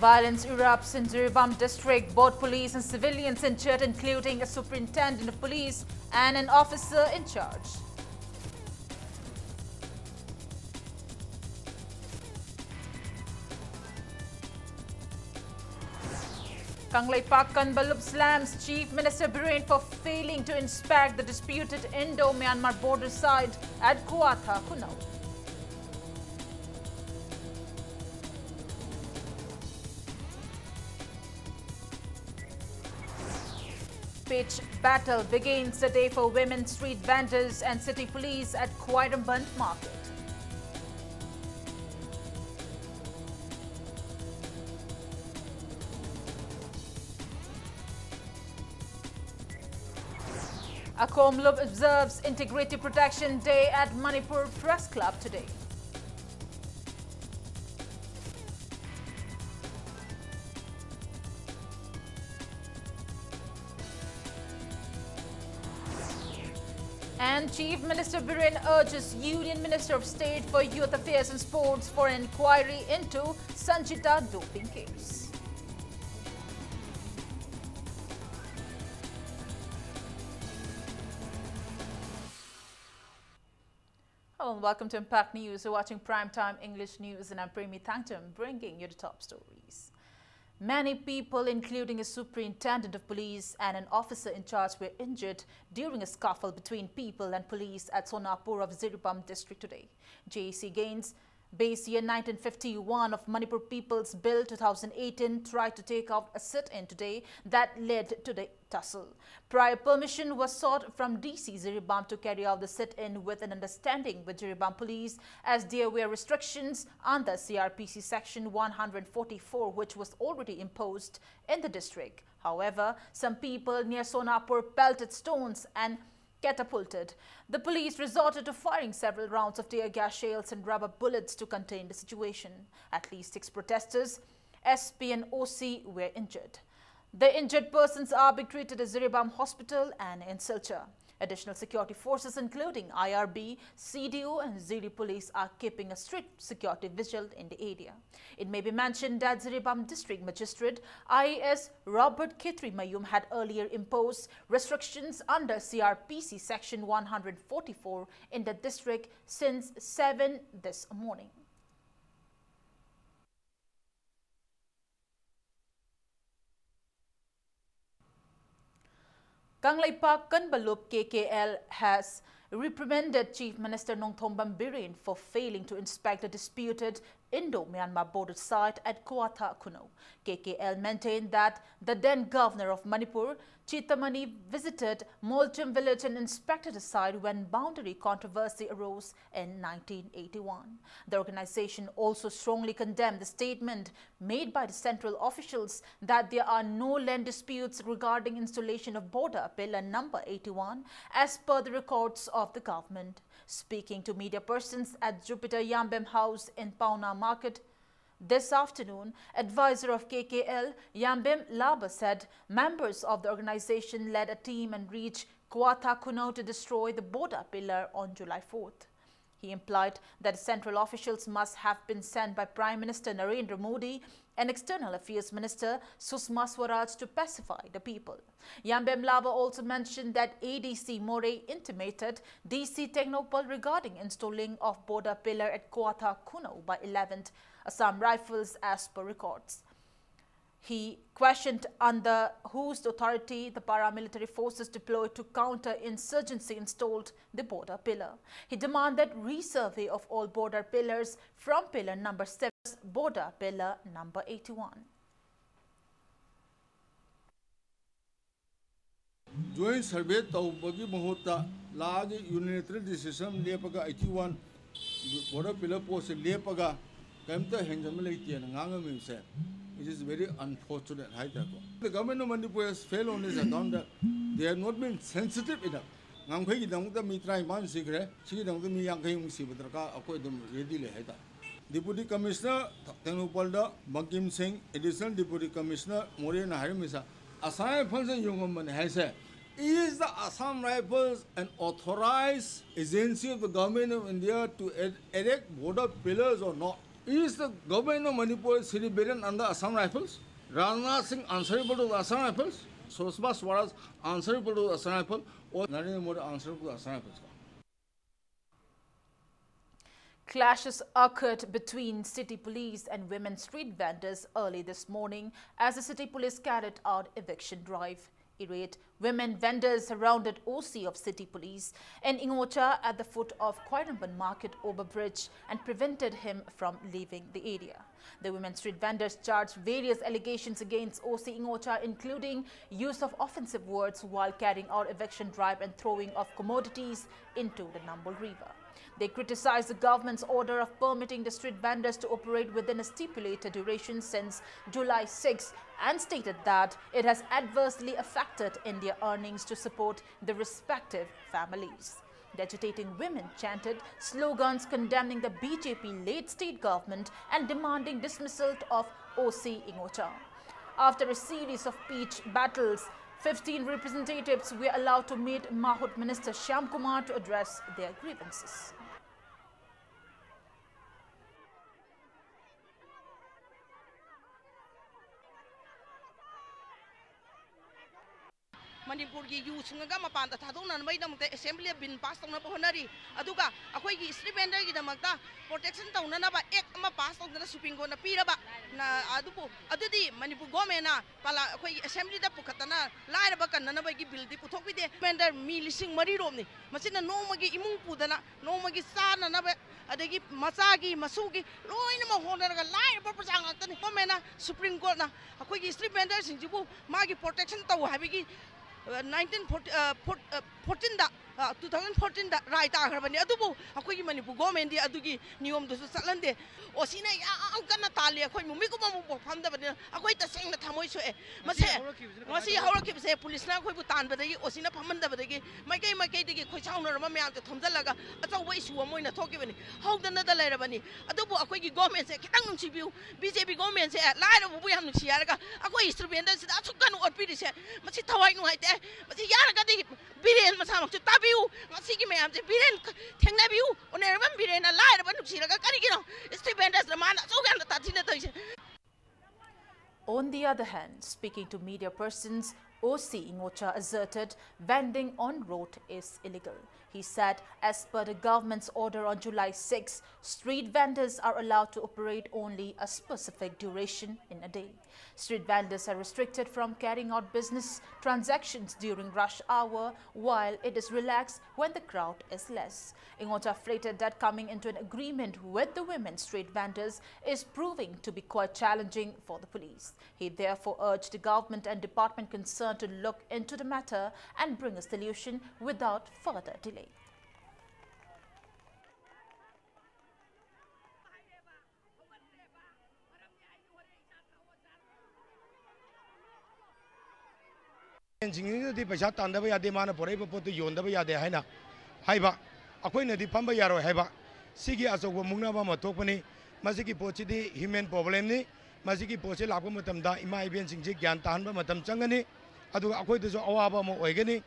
Violence erupts in Jiribam district. Both police and civilians injured, including a superintendent of police and an officer in charge. Kangleipak Kanbalup slams Chief Minister Biren for failing to inspect the disputed Indo-Myanmar border site at Kuatha Kunau. Pitch battle begins today for women street vendors and city police at Khwairamband market. Akomlup observes Integrated Protection Day at Manipur Press Club today. And Chief Minister Biren urges Union Minister of State for Youth Affairs and Sports for an inquiry into Sanjita doping case. Hello and welcome to Impact News. You're watching Primetime English News and I'm Premi Thangtam bringing you the top stories. Many people, including a superintendent of police and an officer in charge, were injured during a scuffle between people and police at Sonapur of Jiribam district today. JAC Gaines, base year 1951 of Manipur People's Bill 2018, tried to take out a sit-in today that led to the tussle. Prior permission was sought from DC Jiribam to carry out the sit-in with an understanding with Jiribam police, as there were restrictions under CRPC section 144 which was already imposed in the district. However, some people near Sonapur pelted stones and catapulted. The police resorted to firing several rounds of tear gas shells and rubber bullets to contain the situation. At least 6 protesters, SP and OC, were injured. The injured persons are being treated at Jiribam Hospital and in Silchar. Additional security forces including IRB, CDO and Ziri police are keeping a strict security vigil in the area. It may be mentioned that Jiribam District Magistrate IAS Robert Khitri Mayum had earlier imposed restrictions under CRPC section 144 in the district since 7 this morning. Kangleipak Kanbalup KKL has reprimanded Chief Minister Nongthombam Biren for failing to inspect the disputed Indo-Myanmar border site at Kuatha Kunau. KKL maintained that the then governor of Manipur, Chitamani, visited Molcham village and inspected the site when boundary controversy arose in 1981. The organization also strongly condemned the statement made by the central officials that there are no land disputes regarding installation of border pillar number 81 as per the records of the government. Speaking to media persons at Jupiter Yambem House in Pauna Market this afternoon, advisor of KKL, Yambem Laba, said members of the organization led a team and reached Kuatha Kunau to destroy the border pillar on July 4th. He implied that central officials must have been sent by Prime Minister Narendra Modi and External Affairs Minister Susma Swaraj to pacify the people. Yambem Lava also mentioned that ADC More intimated DC Technopol regarding installing of border pillar at Kuatha Kunau by 11th Assam Rifles as per records. He questioned under whose authority the paramilitary forces deployed to counter insurgency installed the border pillar. He demanded resurvey of all border pillars from pillar number 7 to border pillar number 81. Joint survey tawbagi mahutta lagi unitary decision lepaga 81 border pillar post lepaga kamta hengamale tian ngangam se. It is very unfortunate. The government of Manipur has failed on this account that they have not been sensitive enough. Ngamkhai dang da mi try man sigre, chi dang da mi yang khai si badraka akoi dum ready le haita. Deputy Commissioner Tenupalda Bankim Singh, Additional Deputy Commissioner Morin Harimisa, Assam Function Yungman has said, is the Assam Rifles an authorized agency of the government of India to erect border pillars or not? Is the government of Manipur city beaten under Assam Rifles? Rajnath Singh answerable to the Assam Rifles? Sushma Swaraj answerable to the Assam Rifles? Or Narendra Modi answerable to the Assam Rifles? Clashes occurred between city police and women street vendors early this morning as the city police carried out eviction drive. Irate women vendors surrounded OC of city police in Ingocha at the foot of Koiramban Market overbridge and prevented him from leaving the area. The women street vendors charged various allegations against OC Ingocha, including use of offensive words while carrying out eviction drive and throwing of commodities into the Nambol River. They criticized the government's order of permitting the street vendors to operate within a stipulated duration since July 6 and stated that it has adversely affected India's earnings to support the respective families. The agitating women chanted slogans condemning the BJP-led state government and demanding dismissal of OC Ingocha. After a series of pitched battles, 15 representatives were allowed to meet Mahut Minister Shyam Kumar to address their grievances. Manipur ki youth nga mapanda thadong na may namte assembly bin pass tong na honari aduga akoy gi street vendor gi namagta protection tong na ba ek ama pass tong na Supreme Court na pira ba na adupo adudi Manipur government na pala akoy assembly da pukatana laira ba kan na ba gi bill di puthok bide vendor mi lising mari rom ni masina no magi imung pudana no magi sa na ba adagi masagi masugi loina ma honara ga laira ba prasang atani government na Supreme Court na akoy gi street vendor singjibu magi protection taw habigi 2014 da rai ta kharabani adubu akoi Manipur government di adugi niyom du salande osina ya kana tali akoi mumi ko mamu bofam da bani akoi ta seng na thamoi so e mase masi hawra ki se police na akoi bu tan badagi osina phaman da badagi mai kai digi khoi chaung na ma myam te thomjalaga achaw wai su moi na thoki bani hawdan na da lai rabani adubu akoi gi government se kitang nung chibiu BJP government se lai ra bu yam nung chiaraga akoi instrument da sida chukan OPD se masi thawai nu haite masi yaraga di biren masam chu tabiu ngasi gi mayam je biren thengna biu onerban biren lai ra ban nuksiraga kari gi no street vendors la man so gan ta thina toise. On the other hand, speaking to media persons, OC Ingocha asserted vending on road is illegal. He said, as per the government's order on July 6, street vendors are allowed to operate only a specific duration in a day. Street vendors are restricted from carrying out business transactions during rush hour, while it is relaxed when the crowd is less. Ingocha stated that coming into an agreement with the women street vendors is proving to be quite challenging for the police. He therefore urged the government and department concerned to look into the matter and bring a solution without further delay. di paisa tandaba yade mana porai ba potu yondaba yade haina haiba akoi na di phamba yaro haiba sigi asogo mungna ba ma tokpani masigi pochi di human problem ni masigi pochi lakpa matamda ima ibien singji gyan tahan ba matam changani adu akoi de jo awaba mo oigani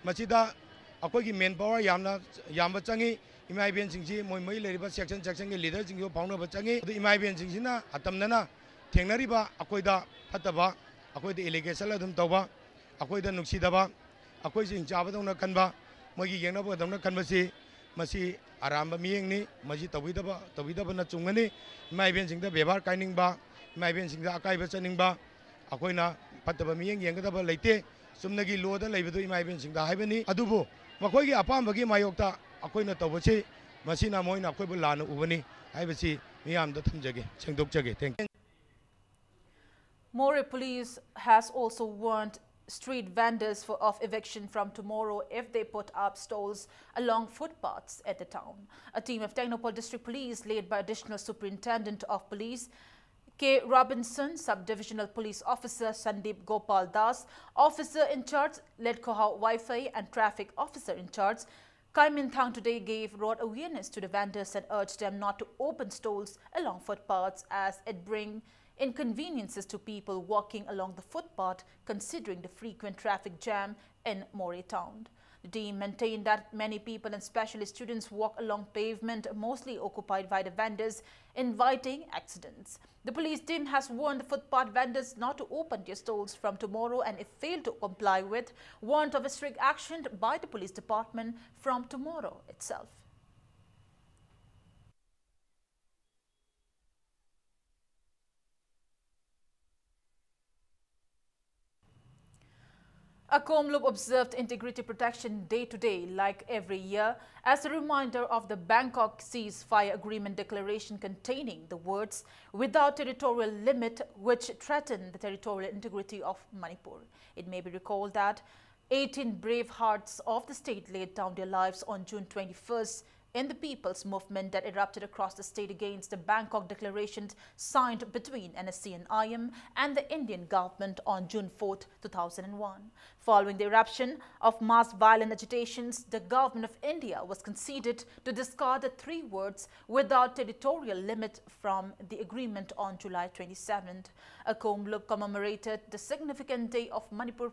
masida akoi gi main power yamba changi ima ibien singji moi leriba section gi leader singjo phawna ba changi adu ima ibien singsina atamnana thengnari ba akoi da phataba akoi de allegation la dum tawba akoi da nuksidaba akoi sing chabadona kanba mogi yengnaba dona kanbasi masi aramba miyengni maji tawidaba na chungani maiben singda bebar kainingba maiben singda akaiba chaningba akoi na pataba miyeng yengadaba leite sumnagi loda leibadu maiben singda haibani adubu makoi gi apambagi mayokta akoi na tawbasi masina moina akoi bu lana ubani haibasi miyam da thamjage sengdokjage thank you. More police has also warned street vendors of eviction from tomorrow if they put up stalls along footpaths at the town. A team of Technopol District Police led by Additional Superintendent of Police K. Robinson, Sub-Divisional Police Officer Sandeep Gopal Das, Officer in charge Ledkoha Wi-Fi and Traffic Officer in charge Kai Min Thang today gave road awareness to the vendors and urged them not to open stalls along footpaths as it brings inconveniences to people walking along the footpath considering the frequent traffic jam in Moreh town. The team maintained that many people, and especially students, walk along pavement mostly occupied by the vendors, inviting accidents. The police team has warned the footpath vendors not to open their stalls from tomorrow, and if failed to comply with, warned of a strict action by the police department from tomorrow itself. A Kamloop observed Integrity Protection Day today, like every year, as a reminder of the Bangkok Ceasefire Agreement declaration containing the words "without territorial limit," which threaten the territorial integrity of Manipur. It may be recalled that 18 brave hearts of the state laid down their lives on June 21st in the people's movement that erupted across the state against the Bangkok Declaration signed between NSC and IM and the Indian government on June 4, 2001. Following the eruption of mass violent agitations, the government of India was conceded to discard the 3 words "without territorial limit" from the agreement on July 27th. A Kamloop commemorated the significant day of Manipur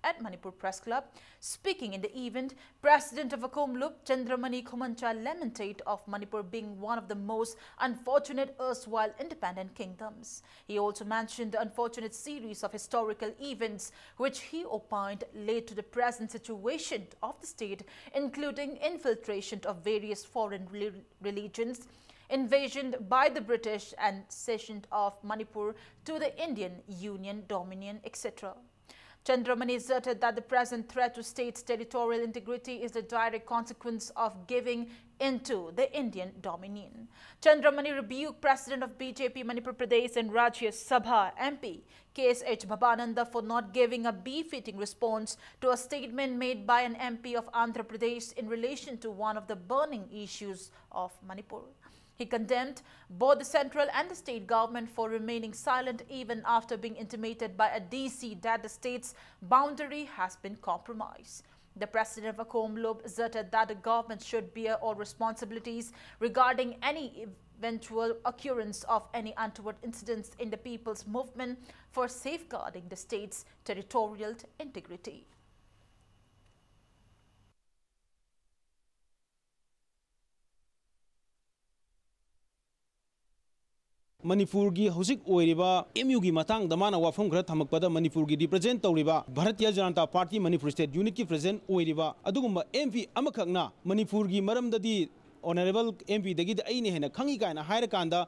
at Manipur Press Club. Speaking in the event, President of Kamloop, Chandramani Khomancha, lamented of Manipur being one of the most unfortunate erstwhile independent kingdoms. He also mentioned the unfortunate series of historical events which he opined led to the present situation of the state, including infiltration of various foreign religions, invasion by the British, and cession of Manipur to the Indian Union dominion, etc. Chandramani asserted that the present threat to state's territorial integrity is the direct consequence of giving into the Indian dominion. Chandramani rebuked President of BJP Manipur Pradesh and Rajya Sabha MP KSH Bhabananda for not giving a befitting response to a statement made by an MP of Andhra Pradesh in relation to one of the burning issues of Manipur. He condemned both the central and the state government for remaining silent even after being intimated by a DC that the state's boundary has been compromised. The president of Kamloop asserted that the government should bear all responsibilities regarding any eventual occurrence of any untoward incidents in the people's movement for safeguarding the state's territorial integrity. Manipur gi hosik oiriba MU gi matang damana wafam khara thamakpada Manipur gi represent tawriba Bharatiya Janata Party Manipur State Unit ki present oiriba adugumba MP amakhakna Manipur gi maramdadi Honorable MP dagi aine hena khangi kaina haira kanda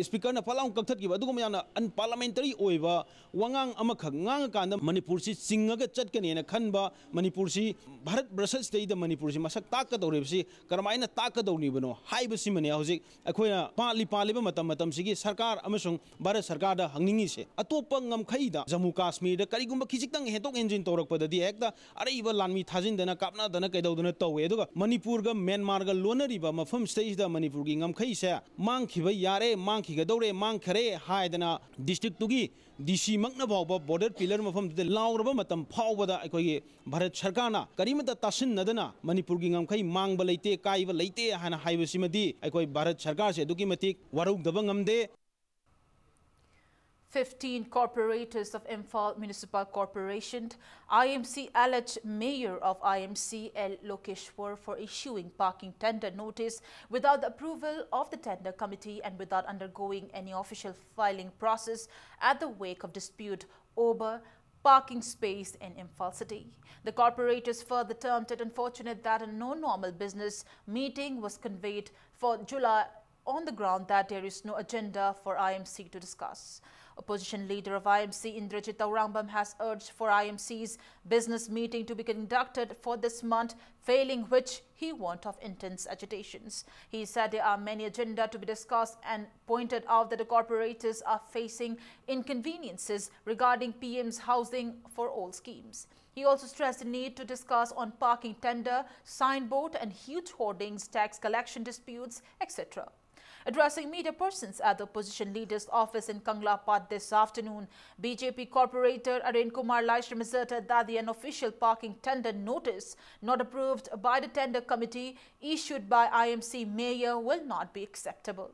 speaker na palang kaktat gi adugum yana unparliamentary oiba wangang amakhak ngang kanda Manipur si singaga chatkani na khanba Manipur si Bharat Brussels state Manipur si masak takka dawrib si karamaina takka dawni bano haiba si mane hojik akhoina paliba matam sigi sarkar amasung Bharat sarkar da hangningi se atopa ngamkhai da Jammu Kashmir da karigumba khijiktang hetok engine torakpada di hekta araiba lanmi thajin dana kapna dana kaidawduna tawe aduga Manipur ga Myanmar ga lonariba mafam stage da Manipur gi ngamkhai se mangkhiba yare mangkhigadawre mangkhare haidana district tugi DC makna bawba border pillar mafam de lauraba matam phawbada aikoi Bharat sarkarna karimata tasin nadana Manipur gi ngamkhai mangba leite kaiba leite hana haibasimadi aikoi Bharat sarkar se duki matik waruk daba ngamde. 15 corporators of Imphal Municipal Corporation, IMC alleged Mayor of IMC L. Lokeshwar for issuing parking tender notice without the approval of the tender committee and without undergoing any official filing process at the wake of dispute over parking space in Imphal City. The corporators further termed it unfortunate that a no-normal business meeting was convened for July on the ground that there is no agenda for IMC to discuss. Opposition leader of IMC, Indrajit Taurambam, has urged for IMC's business meeting to be conducted for this month, failing which he warned of intense agitations. He said there are many agendas to be discussed and pointed out that the corporators are facing inconveniences regarding PM's housing for all schemes. He also stressed the need to discuss on parking tender, signboard and huge hoardings, tax collection disputes, etc. Addressing media persons at the opposition leader's office in Kanglapat this afternoon, BJP corporator Arun Kumar Laishram asserted that the unofficial parking tender notice not approved by the tender committee issued by IMC mayor will not be acceptable.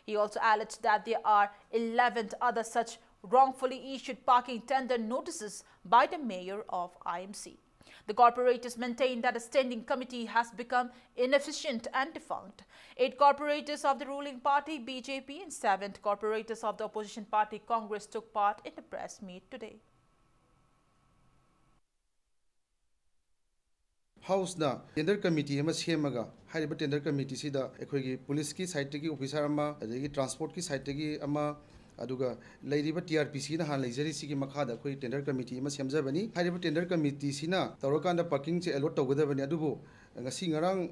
He also alleged that there are 11 other such wrongfully issued parking tender notices by the mayor of IMC. The corporators maintain that the standing committee has become inefficient and defunct. 8 corporators of the ruling party BJP and 7 corporators of the opposition party Congress took part in the press meet today. House na tender committee ama semaga hariba tender committee sida ekhoigi police ki side tagi officer ama adagi transport ki side tagi ama aduga leiriba TRPC na han leijari sigi makhada khoi tender committee ama semjabani hariba tender committee sina tawrakanda parking che allot tawgadabani adubu ngasi ngarang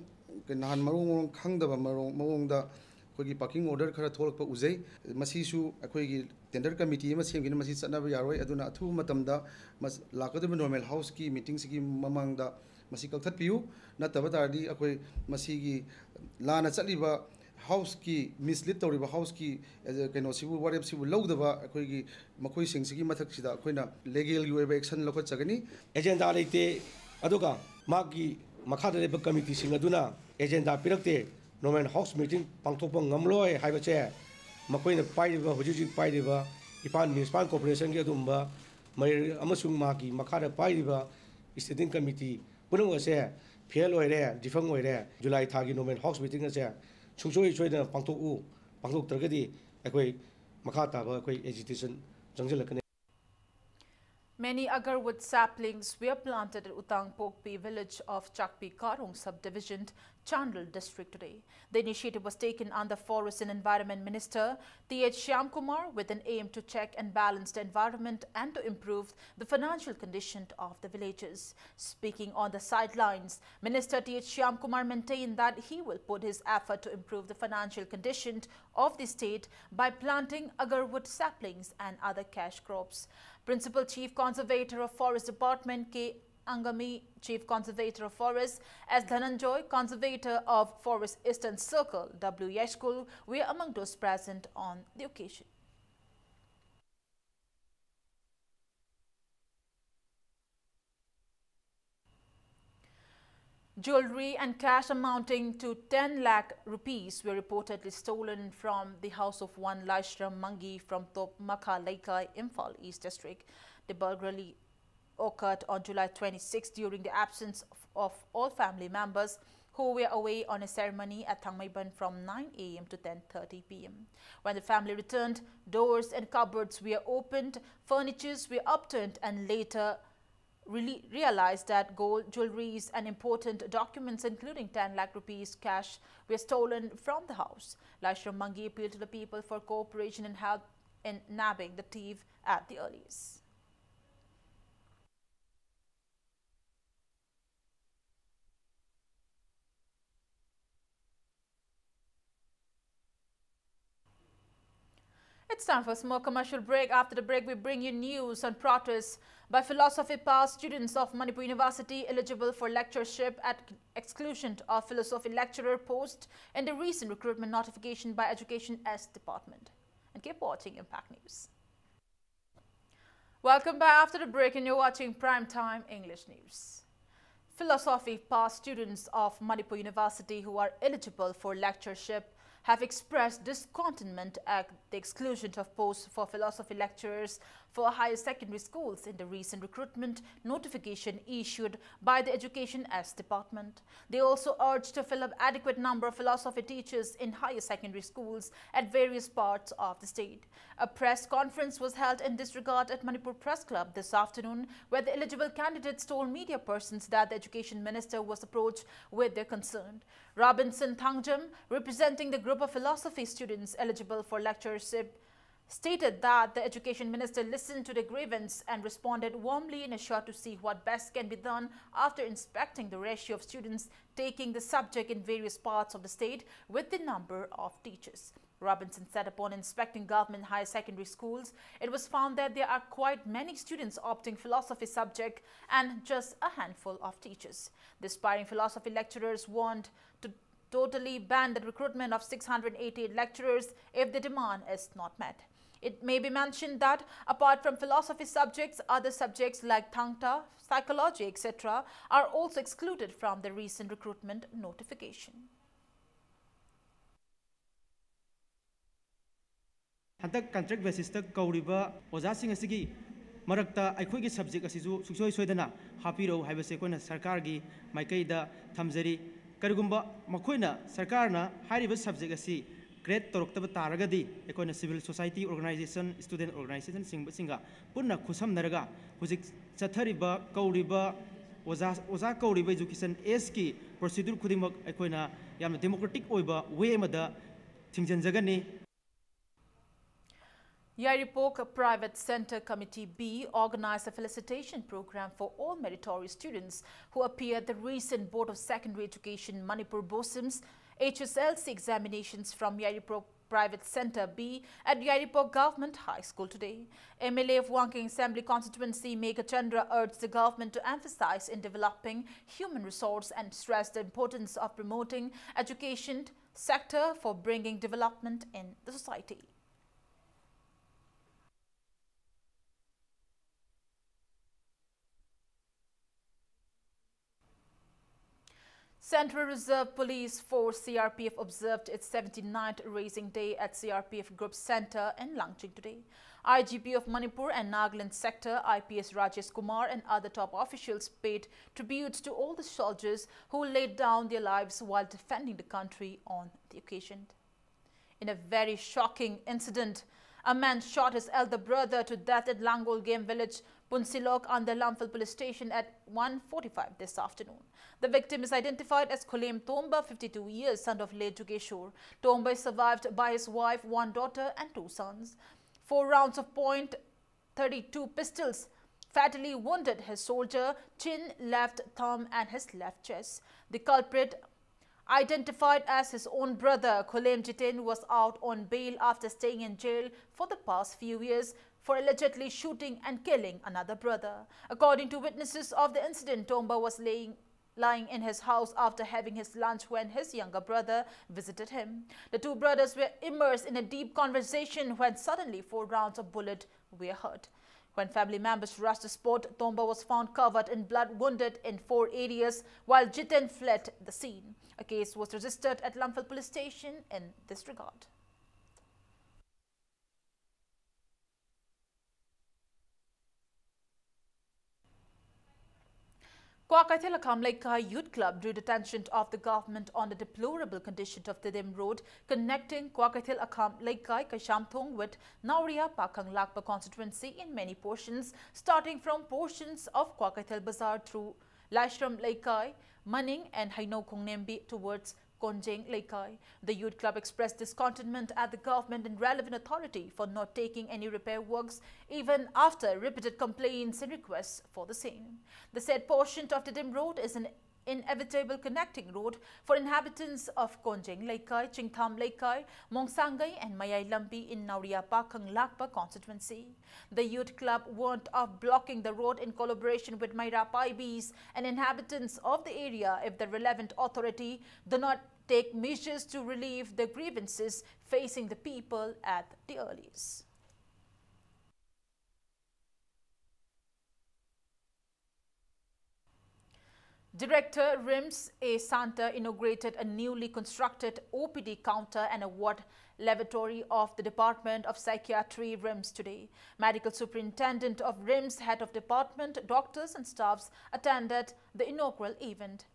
nahan marong khangdaba marongda khoigi parking order khara tholakpa uzai masisu ekhoigi tender committee ama semgina masi chanaba yaroi aduna athu matamda lakadaba normal house ki meeting sigi mamangda masi kalthat piu na tabatardi akoi masigi lana chaliba house ki mislead tawriba house ki keno sibu warep sibu lawdaba akoi gi makoi sing sigi mathak sida akoina legal gi weba action lokot chagani agenda leite aduga magi makhada leba committee sing aduna agenda pirakte normal house meeting pangthokpa ngamloi haiba che makoina paiba hujuji paiba ipan municipal corporation gi adumba mai amasung magi makhada paiba standing committee punung ase fail oire difang oire July thagi normal house meeting ase chungsoi choida pangthok targadi akoi makha taba akoi agitation jangjalakane. Many agarwood saplings were planted at Utang Pokpi village of Chakpi Karong subdivision, Chandal district today. The initiative was taken under Forest and Environment Minister T.H. Shyamkumar with an aim to check and balance the environment and to improve the financial condition of the villages. Speaking on the sidelines, Minister T.H. Shyamkumar maintained that he will put his effort to improve the financial condition of the state by planting agarwood saplings and other cash crops. Principal Chief Conservator of Forest Department K. Angami, Chief Conservator of Forest, S. Dhananjoy, Conservator of Forest Eastern Circle, W. Yashkul, were among those present on the occasion. Jewelry and cash amounting to 10 lakh rupees were reportedly stolen from the house of one Laishram Mangi from Top Makha Laikai, Imphal East District. The burglary occurred on July 26 during the absence of all family members who were away on a ceremony at Thangmaiban from 9 a.m. to 10:30 p.m. When the family returned, doors and cupboards were opened, furnitures were upturned, and later realized that gold, jewelries and important documents including 10 lakh rupees cash were stolen from the house. Laishram Mangi appealed to the people for cooperation and help in nabbing the thief at the earliest. It's time for a small commercial break. After the break, we bring you news on protests by philosophy past students of Manipur University eligible for lectureship at exclusion of philosophy lecturer post in the recent recruitment notification by Education S Department. And keep watching Impact News. Welcome back after the break, and you're watching Primetime English News. Philosophy past students of Manipur University who are eligible for lectureship have expressed discontentment at the exclusion of posts for philosophy lecturers for higher secondary schools in the recent recruitment notification issued by the Education S Department. They also urged to fill up adequate number of philosophy teachers in higher secondary schools at various parts of the state. A press conference was held in this regard at Manipur Press Club this afternoon, where the eligible candidates told media persons that the Education Minister was approached with their concern. Robinson Thangjam, representing the group of philosophy students eligible for lectureship, stated that the Education Minister listened to the grievance and responded warmly and assured to see what best can be done after inspecting the ratio of students taking the subject in various parts of the state with the number of teachers. Robinson said upon inspecting government higher secondary schools, it was found that there are quite many students opting philosophy subject and just a handful of teachers. The aspiring philosophy lecturers warned to totally ban the recruitment of 688 lecturers if the demand is not met. It may be mentioned that apart from philosophy subjects, other subjects like Thangta, psychology, etc. are also excluded from the recent recruitment notification. Hantak contract basis ta kauriba ojasing asigi marakta aikhoigi subject asisu suksoi soidana hapiro haibase koina sarkar gi maikaida thamjari karigumba makoina sarkarna hariba subject asi grade toroktaba taragadi ekoina civil society organization student organization singa punna khusam naraga hujik chathariba kauriba oza kauriba education s ki procedure khudimak ekoina yamna democratic oiba way mada thingjanjagani. Yairipok Private Center Committee B organized a felicitation program for all meritorious students who appeared at the recent Board of Secondary Education Manipur BOSIM's HSLC examinations from Yairipok Private Center B at Yairipok Government High School today. MLA of Wangking Assembly Constituency Megha Chandra urged the government to emphasize in developing human resource and stressed the importance of promoting education sector for bringing development in the society. Central Reserve Police Force CRPF observed its 79th Raising Day at CRPF Group Center in Langching today. IGP of Manipur and Nagaland Sector IPS Rajesh Kumar and other top officials paid tributes to all the soldiers who laid down their lives while defending the country on the occasion. In a very shocking incident, a man shot his elder brother to death at Langol Game Village, Punsilok, under Lamphal Police Station at 1:45 this afternoon. The victim is identified as Kolem Tomba, 52 years, son of late Jugeshwar. Tomba is survived by his wife, one daughter and two sons. 4 rounds of .32 pistols fatally wounded his soldier, chin, left thumb and his left chest. The culprit, identified as his own brother, Kolem Jitin, was out on bail after staying in jail for the past few years for allegedly shooting and killing another brother. According to witnesses of the incident, Tomba was lying in his house after having his lunch when his younger brother visited him. The two brothers were immersed in a deep conversation when suddenly 4 rounds of bullet were heard. When family members rushed to the spot, Tomba was found covered in blood, wounded in 4 areas, while Jitin fled the scene. A case was registered at Lamphal Police Station in this regard. Kwakaithil Akamlaika Youth Club drew the attention of the government on the deplorable condition of the Dim Road connecting Kwakaithil Akamlaika Kashamthong with Nauria Pakang Lakpa constituency in many portions, starting from portions of Kwakaithil Bazaar through Lashram Laikai, Maning and Haino Kongnembi towards Konjeng Laikai. The Youth Club expressed discontentment at the government and relevant authority for not taking any repair works even after repeated complaints and requests for the same. The said portion of the Dim Road is an inevitable connecting road for inhabitants of Konjeng Laikai, Chingtham Laikai, Mongsangai and Mayai Lampi in Nauria Pakang Lakpa constituency. The Youth Club warned of blocking the road in collaboration with Maira Paibis and inhabitants of the area if the relevant authority do not take measures to relieve the grievances facing the people at the earliest. Director RIMS A. Santa inaugurated a newly constructed OPD counter and a ward lavatory of the Department of Psychiatry RIMS today. Medical Superintendent of RIMS, head of department, doctors and staffs attended the inaugural event.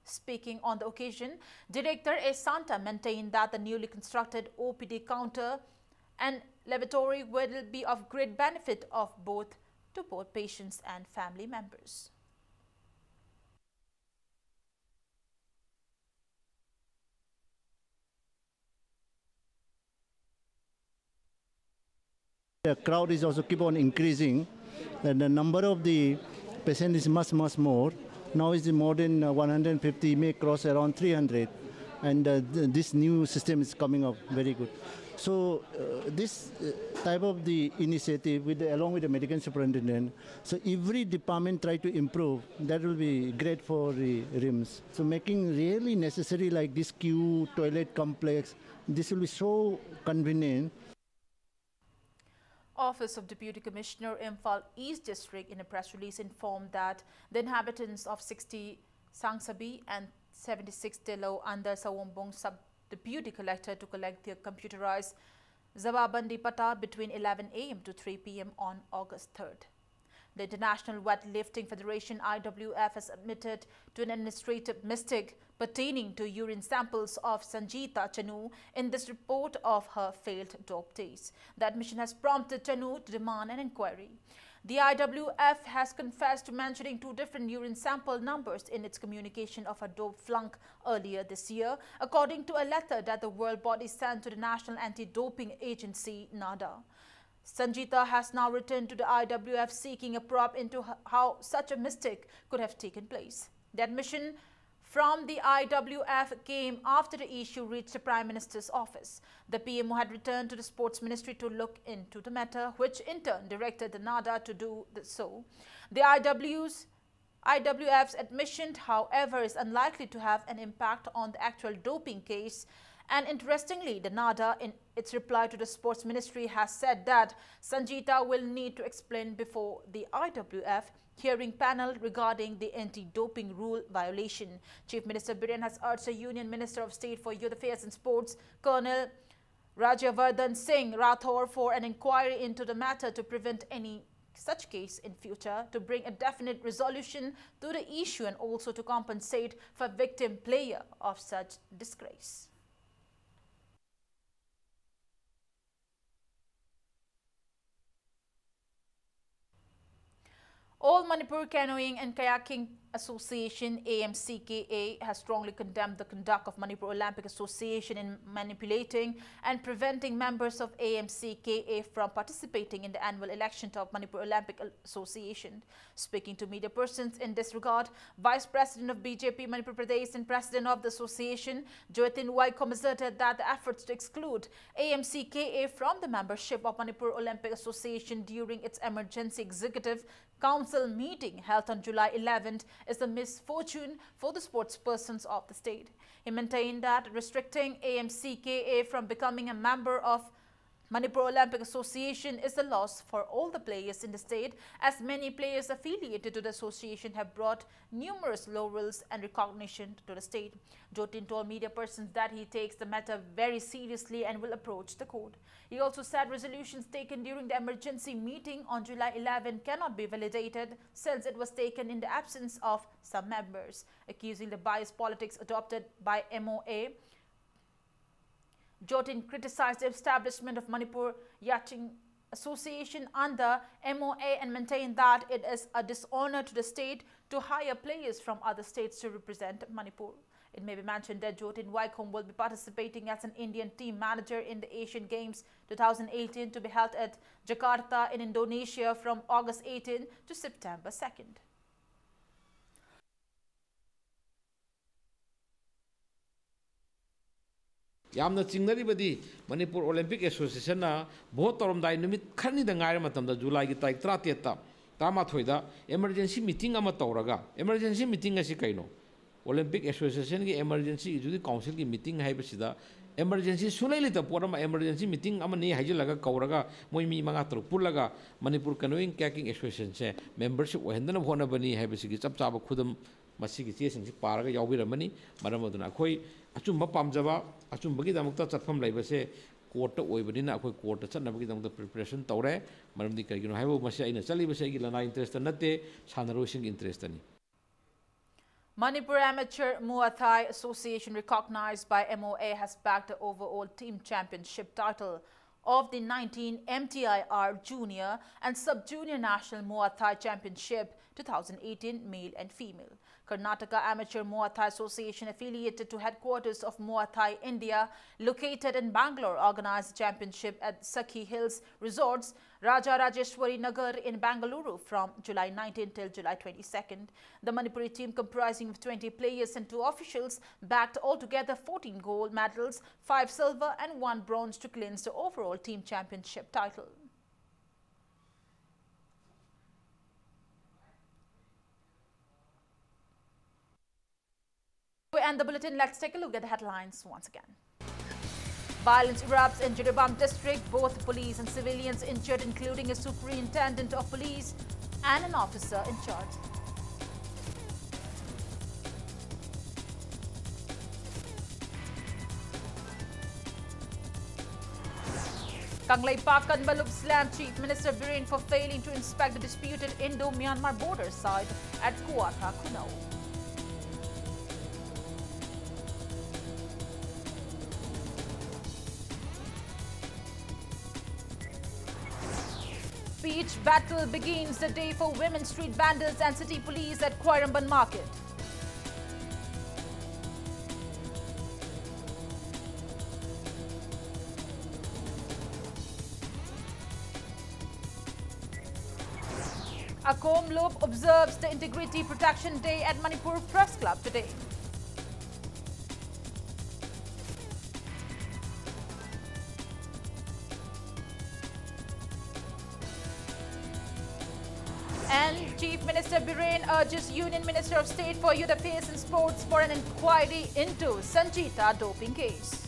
Speaking on the occasion, Director A. Santa maintained that the newly constructed OPD counter and lavatory will be of great benefit to both patients and family members. The crowd is also keep on increasing, and the number of the patients is much more. Now is more than 150, may cross around 300, and this new system is coming up very good. So this type of the initiative, along with the medical superintendent, so every department try to improve. That will be great for the RIMS. So making really necessary like this queue, toilet complex, this will be so convenient. Office of Deputy Commissioner Imphal East District in a press release informed that the inhabitants of 60 Sangsabi and 76 Telo under Sawombong Sub-Deputy Collector to collect their computerized Zawabandi Pata between 11 a.m. to 3 p.m. on August 3rd. The International Weightlifting Federation (IWF) has admitted to an administrative mistake pertaining to urine samples of Sanjita Chanu in this report of her failed dope tests. The admission has prompted Chanu to demand an inquiry. The IWF has confessed to mentioning two different urine sample numbers in its communication of a dope flunk earlier this year, according to a letter that the world body sent to the National Anti-Doping Agency, NADA. Sanjita has now returned to the IWF seeking a probe into how such a mistake could have taken place. The admission from the IWF came after the issue reached the Prime Minister's office. The PMO had returned to the Sports Ministry to look into the matter, which in turn directed the NADA to do so. The IWF's admission, however, is unlikely to have an impact on the actual doping case. And interestingly, the NADA, in its reply to the Sports Ministry, has said that Sanjita will need to explain before the IWF hearing panel regarding the anti-doping rule violation. Chief Minister Biren has urged the Union Minister of State for Youth Affairs and Sports, Colonel Rajyavardhan Singh Rathore, for an inquiry into the matter to prevent any such case in future, to bring a definite resolution to the issue and also to compensate for victim player of such disgrace. All Manipur Canoeing and Kayaking Association (AMCKA) has strongly condemned the conduct of Manipur Olympic Association in manipulating and preventing members of AMCKA from participating in the annual election of Manipur Olympic Association. Speaking to media persons in this regard, Vice President of BJP Manipur Pradesh and President of the Association, Joytin Waikom, asserted that the efforts to exclude AMCKA from the membership of Manipur Olympic Association during its emergency executive council meeting held on July 11th is a misfortune for the sportspersons of the state. He maintained that restricting AMCKA from becoming a member of Manipur Olympic Association is a loss for all the players in the state, as many players affiliated to the association have brought numerous laurels and recognition to the state. Jotin told media persons that he takes the matter very seriously and will approach the court. He also said resolutions taken during the emergency meeting on July 11 cannot be validated since it was taken in the absence of some members, accusing the biased politics adopted by MOA. Jotin criticized the establishment of Manipur Yachting Association under MOA and maintained that it is a dishonor to the state to hire players from other states to represent Manipur. It may be mentioned that Jotin Waikom will be participating as an Indian team manager in the Asian Games 2018 to be held at Jakarta in Indonesia from August 18 to September 2nd. यामना चिंगनरिबदी Manipur Olympic Association ना बहुत तौरमदाय निमित खरनिदा ngaire matamda जुलाई की तारीख 37 ता तामाथोइदा emergency meeting ama tawraga emergency meeting asi kaino Olympic Association की emergency जुदी council की meeting हाइबसिदा emergency सुलैली ता पोरमा emergency meeting ama ni हाइजलगा कौरगा मोइ मी मंगा तरु Pulga Manipur canoeing kayaking association से membership ओहेंदना होना बनी हाइबसि की चप चाब खुदम मसिगी चेसिंग पारगा याउबिरमनी मरम अदुना अखोई अचुंबा पामजबा अचुंबगी दमकता चटफम लैबसे कोर्ट ओइबनिना अखोई कोर्ट चटनबगी दमकता प्रिपरेशन तौरे मरमदि करिगिनो हाइबो मसे आइना चलिबसे गी लना इंटरेस्ट नते सानरोसिंग इंटरेस्ट नि Manipur Amateur Muay Thai Association, recognized by MOA, has backed the overall team championship title of the 19 MTIR Junior and Sub-Junior National Muay Thai Championship 2018 male and female. Karnataka Amateur Muay Thai Association, affiliated to headquarters of Muay Thai India, located in Bangalore, organized the championship at Sakhi Hills Resorts, Raja Rajeshwari Nagar in Bangalore from July 19 till July 22nd. The Manipuri team, comprising of 20 players and 2 officials, backed altogether 14 gold medals, 5 silver and 1 bronze to clinch the overall team championship title. We end the bulletin. Let's take a look at the headlines once again. Violence erupts in Jiribam district. Both police and civilians injured, including a superintendent of police and an officer in charge. Kanglaipakan Balup slammed Chief Minister Biren for failing to inspect the disputed Indo-Myanmar border site at Kuatha Kunau. Speech battle begins the day for women street bandits and city police at Koiramban Market. Akom Lop observes the Integrity Protection Day at Manipur Press Club today. And Chief Minister Biren urges Union Minister of State for Youth Affairs and Sports for an inquiry into Sanjita doping case.